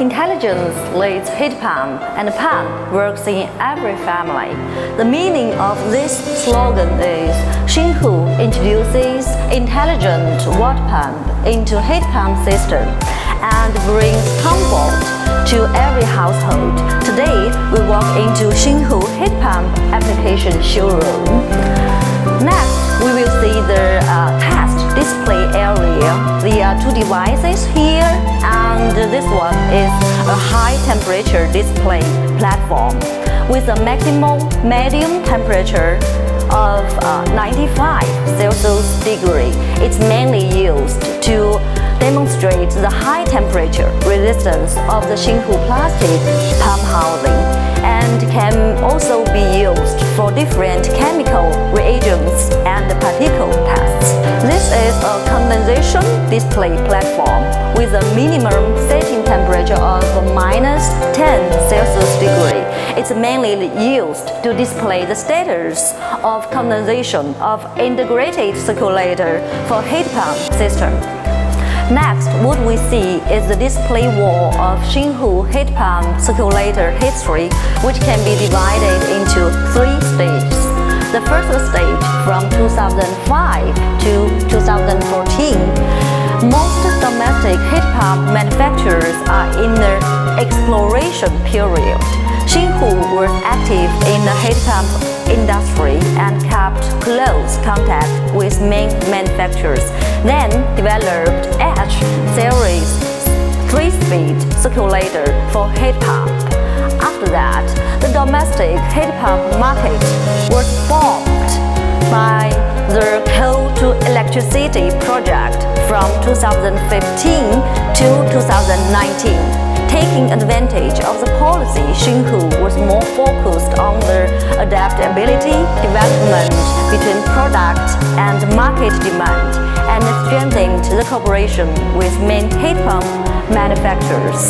Intelligence leads heat pump, and the pump works in every family. The meaning of this slogan is Shinhoo introduces intelligent water pump into heat pump system and brings comfort to every household. Today, we walk into Shinhoo heat pump application showroom. Next, we will see the test display area. There are two devices here, and this one is a high temperature display platform with a medium temperature of 95 Celsius degree. It's mainly used to demonstrate the high temperature resistance of the Shinhoo plastic pump housing, and can also be used for different chemical reagents and particle tests. This is a condensation display platform with a minimum setting temperature of -10 Celsius degree. It's mainly used to display the status of condensation of integrated circulator for heat pump system. Next, what we see is the display wall of Shinhoo heat pump circulator history, which can be divided into 3 stages. The first stage from 2005 to 2014. Most domestic heat pump manufacturers are in the exploration period. Shinhoo was active in the heat pump industry and kept close contact with main manufacturers, then developed H series 3-speed circulator for heat pump. After that, the domestic heat pump market was formed by the Coal to Electricity project from 2015 to 2019. Taking advantage of the policy, Shinhoo was more focused on the adaptability development between product and market demand, and strengthened the cooperation with main heat pump manufacturers.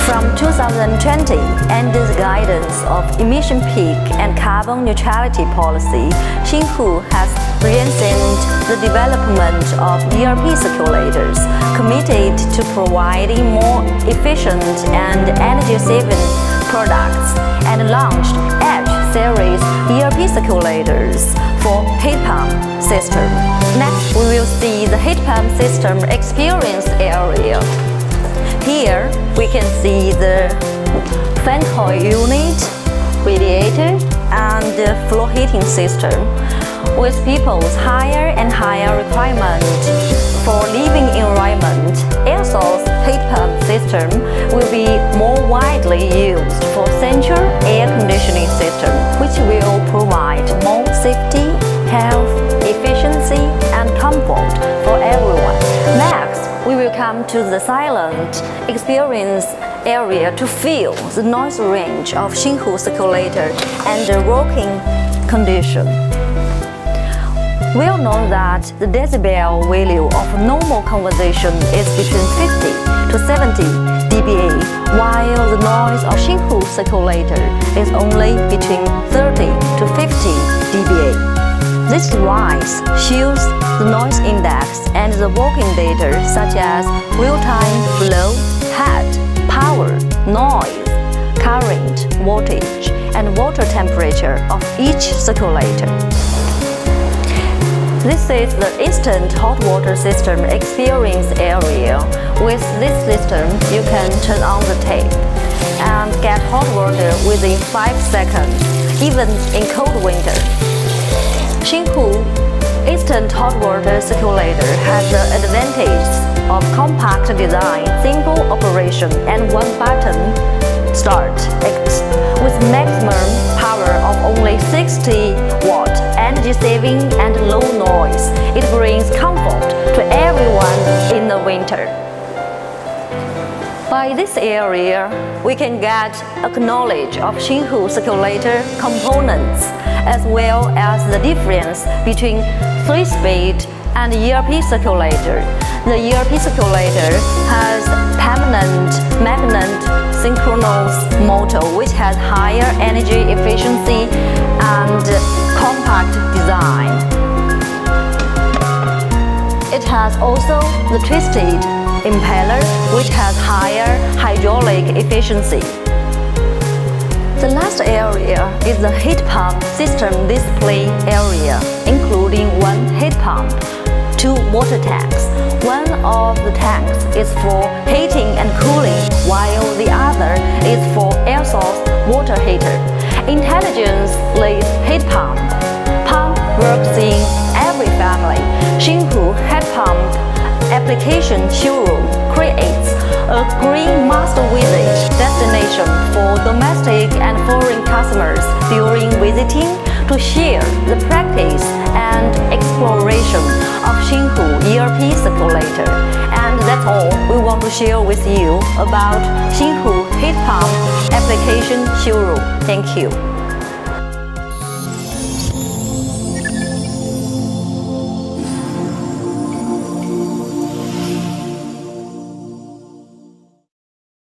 From 2020, under the guidance of emission peak and carbon neutrality policy, Shinhoo has strengthened the development of ERP circulators, committed to providing more efficient and energy-saving products, and launched H series ERP circulators for heat pump system. Next, we will see the heat pump system experience area. Here, we can see the fan coil unit, radiator, and the floor heating system. With people's higher and higher requirement for living environment, air source heat pump system will be more widely used for central air conditioning system, which will provide more safety, health, efficiency, and comfort for everyone. Next, we will come to the silent experience area to feel the noise range of Shinhoo circulator and the working condition. We all know that the decibel value of normal conversation is between 50 to 70 dBA, while the noise of Shinhoo circulator is only between 30 to 50 dBA. This device shows the noise index and the working data such as real-time flow, head, power, noise, current, voltage, and water temperature of each circulator. This is the instant hot water system experience area. With this system, you can turn on the tap and get hot water within 5 seconds, even in cold winter. Shinhoo instant hot water circulator has the advantage of compact design, simple operation, and one button start with maximum power of only 60 watt, energy saving and low noise. It brings comfort to everyone in the winter. By this area, we can get a knowledge of Shinhoo circulator components, as well as the difference between 3-speed and ERP circulator. The ERP circulator has permanent magnet synchronous motor, which has higher energy efficiency and compact design. It has also the twisted impeller, which has higher hydraulic efficiency. The last area is the heat pump system display area, including one heat pump, two water tanks. One of the tanks is for heating and cooling, while the other is for air source water heater. Intelligence-led heat pump. Pump works in every family. Shinhoo heat pump application showroom creates a green master visit destination for domestic and foreign customers during visiting to share the practice and exploration of Shinhoo ERP circulator. And that's all we want to share with you about Shinhoo heat pump application showroom. Thank you.